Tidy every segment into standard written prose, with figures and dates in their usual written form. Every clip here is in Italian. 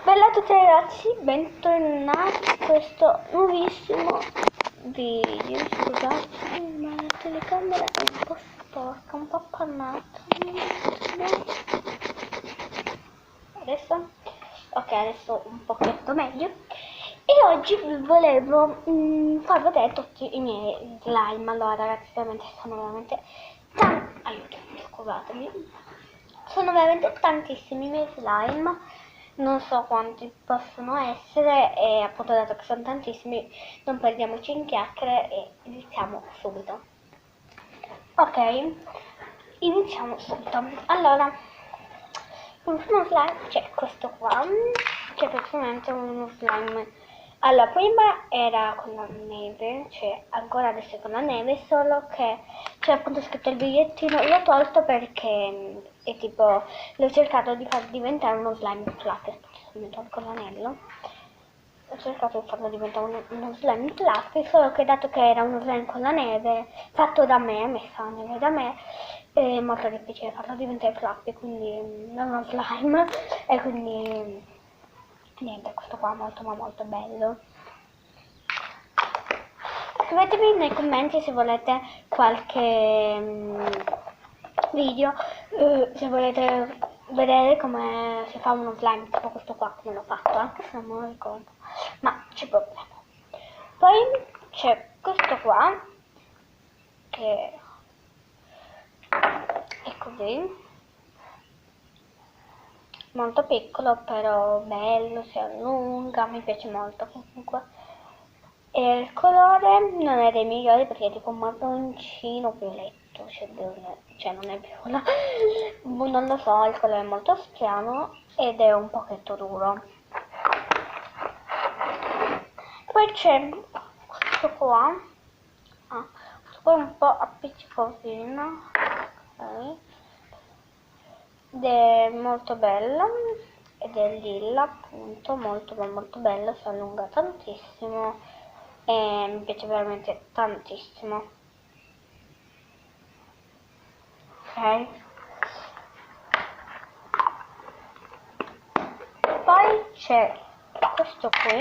Bella a tutti ragazzi, bentornati in questo nuovissimo video. Scusate, ma la telecamera è un po' sporca, un po' appannata. Adesso? Ok, adesso un pochetto meglio. E oggi volevo far vedere tutti i miei slime. Allora ragazzi, veramente sono veramente aiuto, scusatemi. Sono veramente tantissimi i miei slime. Non so quanti possono essere e appunto dato che sono tantissimi non perdiamoci in chiacchiere e iniziamo subito. Ok, iniziamo subito. Allora, il primo slime c'è questo qua, che è praticamente uno slime. Allora, prima era con la neve, cioè ancora adesso è con la neve, solo che c'è appunto scritto il bigliettino, l'ho tolto perché è tipo, l'ho cercato di far diventare uno slime fluffy, mi tolgo l'anello. Ho cercato di farlo diventare uno slime fluffy, solo che dato che era uno slime con la neve, fatto da me, messa la neve da me, è molto difficile farlo diventare fluffy, quindi non uno slime, e quindi niente, questo qua è molto ma molto bello. Scrivetemi nei commenti se volete qualche video, se volete vedere come si fa uno slime tipo questo qua, come l'ho fatto, anche se non me lo ricordo, ma c'è problema. Poi c'è questo qua, che è così, molto piccolo però bello, si allunga, mi piace molto comunque. E il colore non è dei migliori perché è tipo un marroncino violetto, cioè non è viola, non lo so, il colore è molto strano ed è un pochetto duro. Poi c'è questo qua, questo qua è un po' appiccicosino, ok, ed è molto bello, ed è lilla appunto, molto molto bello, si allunga tantissimo e mi piace veramente tantissimo. Ok, poi c'è questo qui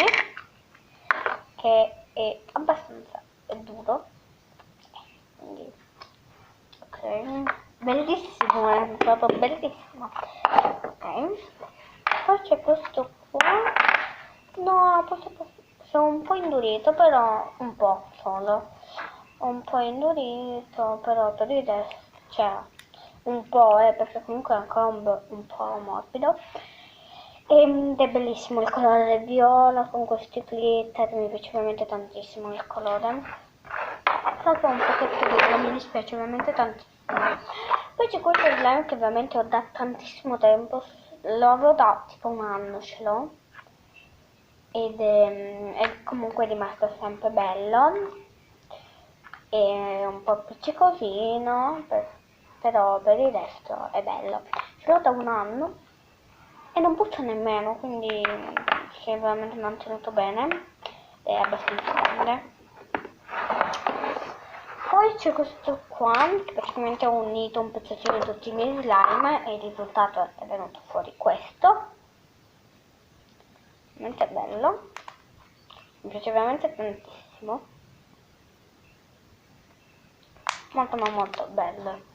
che è abbastanza duro, quindi ok, bellissimo, è proprio bellissimo. Ok, poi c'è questo qua, no, è un po' indurito, però un po' solo, un po' indurito, però per il resto, cioè un po', perché comunque è ancora un po' morbido. Ed è bellissimo il colore viola con questi glitter, mi piace veramente tantissimo il colore. Proprio un pochetto viola, mi dispiace veramente tantissimo. Poi c'è questo slime che veramente ho da tantissimo tempo, lo avevo da tipo un anno ce l'ho. Ed è comunque rimasto sempre bello. È un po' appiccicosino, però per il resto è bello. Ce l'ho da un anno e non puzza nemmeno, quindi si è veramente mantenuto bene, è abbastanza grande. Poi c'è questo qua, che praticamente ho unito un pezzettino di tutti i miei slime e il risultato è venuto fuori questo. Veramente bello, mi piace veramente tantissimo, molto ma molto bello.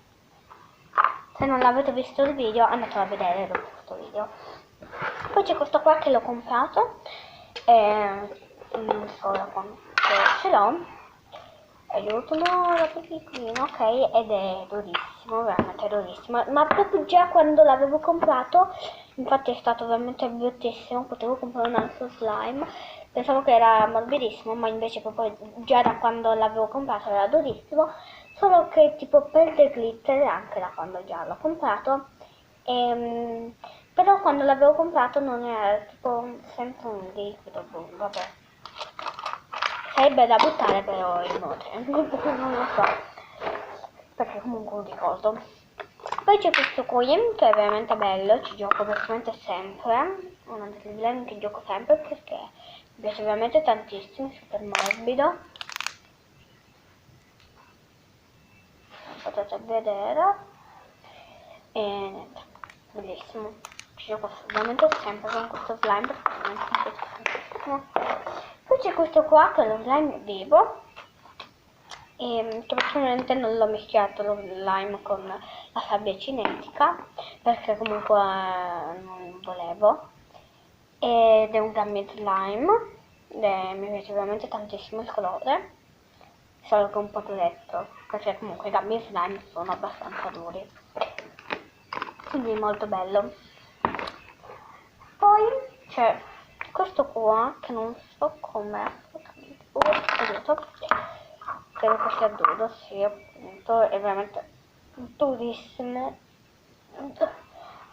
Se non l'avete visto il video andatelo a vedere dopo questo video. Poi c'è questo qua che l'ho comprato, non so da quanto ce l'ho, aiuto, no, era più piccolino, ok, ed è durissimo, veramente durissimo, ma proprio già quando l'avevo comprato, infatti è stato veramente bruttissimo, potevo comprare un altro slime, pensavo che era morbidissimo, ma invece proprio già da quando l'avevo comprato era durissimo, solo che tipo perde glitter anche da quando già l'ho comprato, però quando l'avevo comprato non era tipo sempre un liquido, vabbè. Sarebbe da buttare però il nuoto, non lo so, perché comunque un ricordo. Poi c'è questo qui che è veramente bello, ci gioco praticamente sempre, uno degli slime che gioco sempre perché mi piace veramente tantissimo, è super morbido. Potete vedere e niente, bellissimo, ci passo veramente sempre con questo slime perché veramente mi piace tantissimo. Poi c'è questo qua che è lo slime vivo, che praticamente non l'ho mischiato lo slime con la sabbia cinetica perché comunque non volevo, ed è un gummy slime mi piace veramente tantissimo il colore, solo che è un po' duretto perché comunque i gummy slime sono abbastanza duri, quindi molto bello. Poi c'è questo qua che non so com'è assolutamente, aiuto, credo che sia duro, sì, appunto, è veramente durissimo,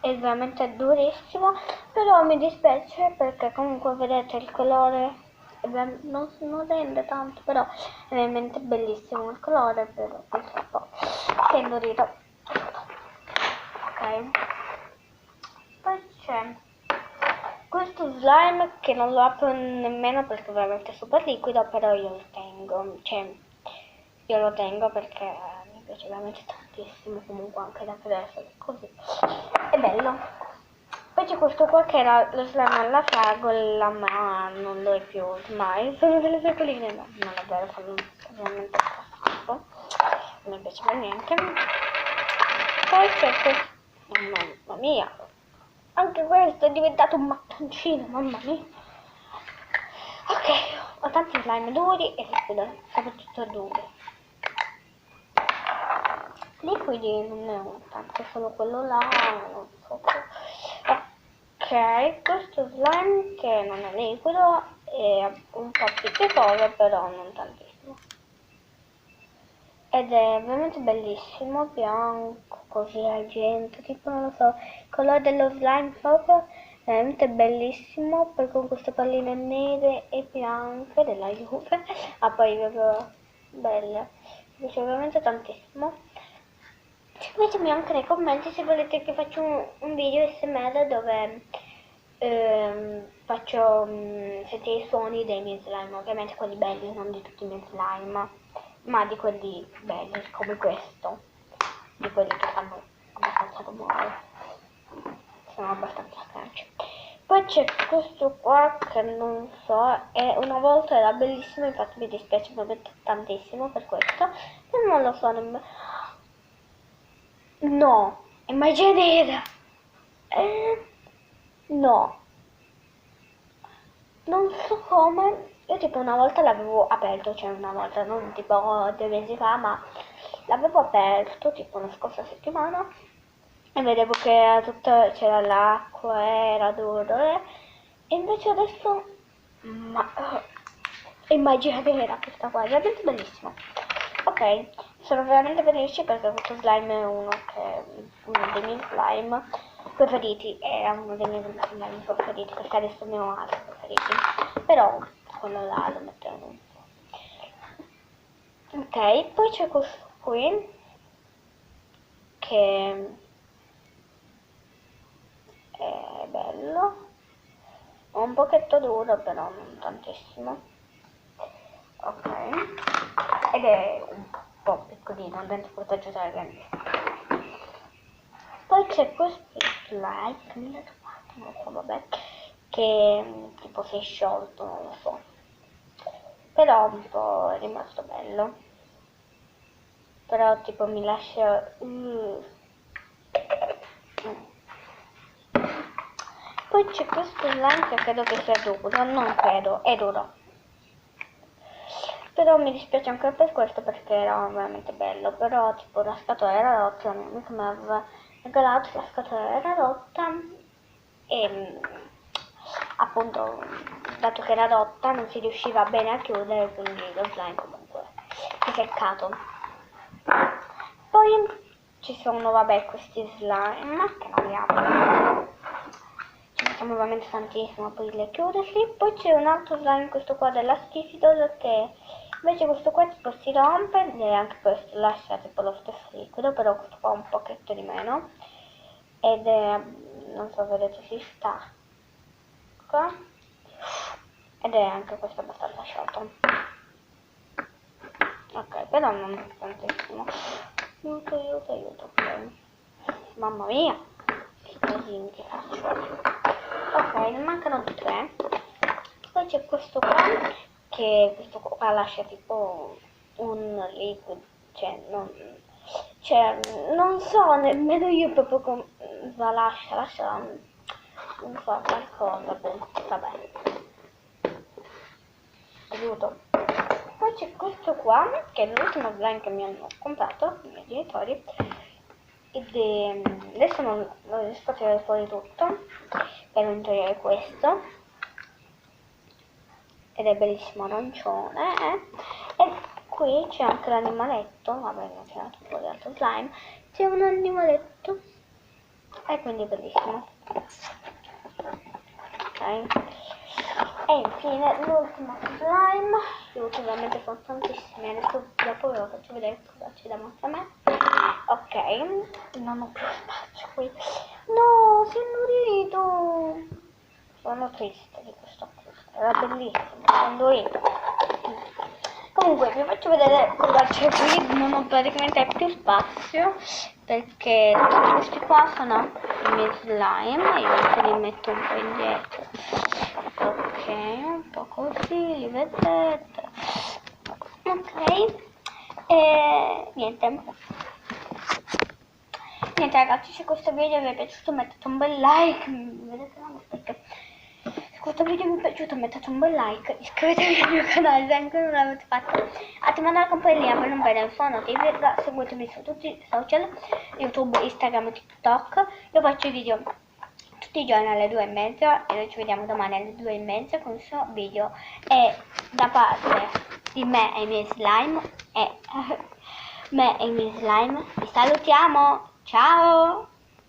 è veramente durissimo, però mi dispiace perché comunque vedete il colore non rende tanto, però è veramente bellissimo il colore, però purtroppo è indurito. Ok, poi c'è questo slime che non lo apro nemmeno perché è veramente super liquido, però io lo tengo, cioè io lo tengo perché mi piace veramente tantissimo, comunque anche da adesso così, è bello. Poi c'è questo qua che era lo slime alla fragola, ma non lo è più ormai, sono delle fragoline, no, non è vero, fanno veramente schifo, non mi piace per niente. Poi c'è questo, mamma mia, anche questo è diventato un mattoncino, mamma mia. Ok, ho tanti slime duri e liquidi, soprattutto duri. Liquidi non ne ho tanto, solo quello là, non so. Ok, questo slime che non è liquido è un po' appiccicoso, però non tantissimo. Ed è veramente bellissimo, bianco, così argento, tipo non lo so, il colore dello slime proprio, veramente bellissimo, poi con queste palline nere e bianche della Juve, poi proprio belle, mi piace veramente tantissimo. Scrivetemi anche nei commenti se volete che faccia un video SMR dove faccio sentire i suoni dei miei slime, ovviamente quelli belli, non di tutti i miei slime, ma di quelli belli come questo, di quelli che fanno abbastanza rumore, sono abbastanza crunch. Poi c'è questo qua che non so, una volta era bellissimo, infatti mi dispiace veramente tantissimo per questo, e non lo so nemmeno. No, è magia nera. No, non so come. Io tipo una volta l'avevo aperto, cioè una volta, non tipo 2 mesi fa, ma l'avevo aperto tipo la scorsa settimana e vedevo che era tutto, c'era l'acqua, era duro, e invece adesso è magia nera questa qua, è veramente bellissimo. Ok, sono veramente felice perché questo slime è uno dei miei slime preferiti, era uno dei miei slime preferiti, perché adesso ne ho altri preferiti, però quello là lo metterò in un po'. Ok, poi c'è questo qui che è bello, è un pochetto duro però non tantissimo. Ok, ed è un po' piccolino, dentro questa giocare grandissimo. Poi c'è questo slime che mi ha trovato, non so, vabbè, che tipo si è sciolto, non lo so, però un po' è rimasto bello, però tipo mi lascia Poi c'è questo slime che credo che sia duro, non credo, è duro, però mi dispiace anche per questo perché era veramente bello, però tipo la scatola era rotta, la mia amica mi aveva regalato, la scatola era rotta e appunto dato che era rotta non si riusciva bene a chiudere, quindi lo slime comunque si è seccato. Poi ci sono vabbè questi slime che non li apro, ci mettiamo veramente tantissimo poi le chiudersi. Poi c'è un altro slime, questo qua della Schifidol, che invece questo qua tipo si rompe e anche questo lascia tipo lo stesso liquido, però questo qua un pochetto di meno, ed è, non so, vedete, si stacca ed è anche questo abbastanza sciolto. Ok, però non tantissimo. Aiuto, aiuto, aiuto, ok. Mamma mia, casini che faccio. Ok, ne mancano 3. Poi c'è questo qua, che questo qua lascia tipo un liquido, non so nemmeno io proprio cosa lascia, non so, qualcosa, boh, vabbè, aiuto. Poi c'è questo qua, che è l'ultimo slime che mi hanno comprato, i miei genitori, ed è, adesso non riesco a tirare fuori tutto, per non togliere questo, ed è bellissimo arancione, e qui c'è anche l'animaletto, vabbè ne ho tirato fuori altro slime, c'è un animaletto, e quindi è bellissimo. Ok. E infine l'ultimo slime, gli ultimi veramente sono tantissimi, adesso dopo ve lo faccio vedere cosa c'è davanti a me. Ok, non ho più spazio qui. No, si è indurito. Sono triste di questo acquisto, era bellissimo, si è indurito. Comunque vi faccio vedere cosa c'è qui, non ho praticamente più spazio perché tutti questi qua sono i miei slime, io te li metto un po' indietro. Ok, un po' così, li vedete. Ok, e niente. Niente ragazzi, se questo video vi è piaciuto mettete un bel like, vedete no, perché se questo video vi è piaciuto mettete un bel like, iscrivetevi al mio canale se ancora non l'avete fatto, attivate la campanella per non perdere nesuna notifica, seguitemi su tutti i social, YouTube, Instagram e TikTok, io faccio i video tutti i giorni alle 2:30 e noi ci vediamo domani alle 2:30 con il suo video, e da parte di me e i miei slime vi salutiamo, ciao!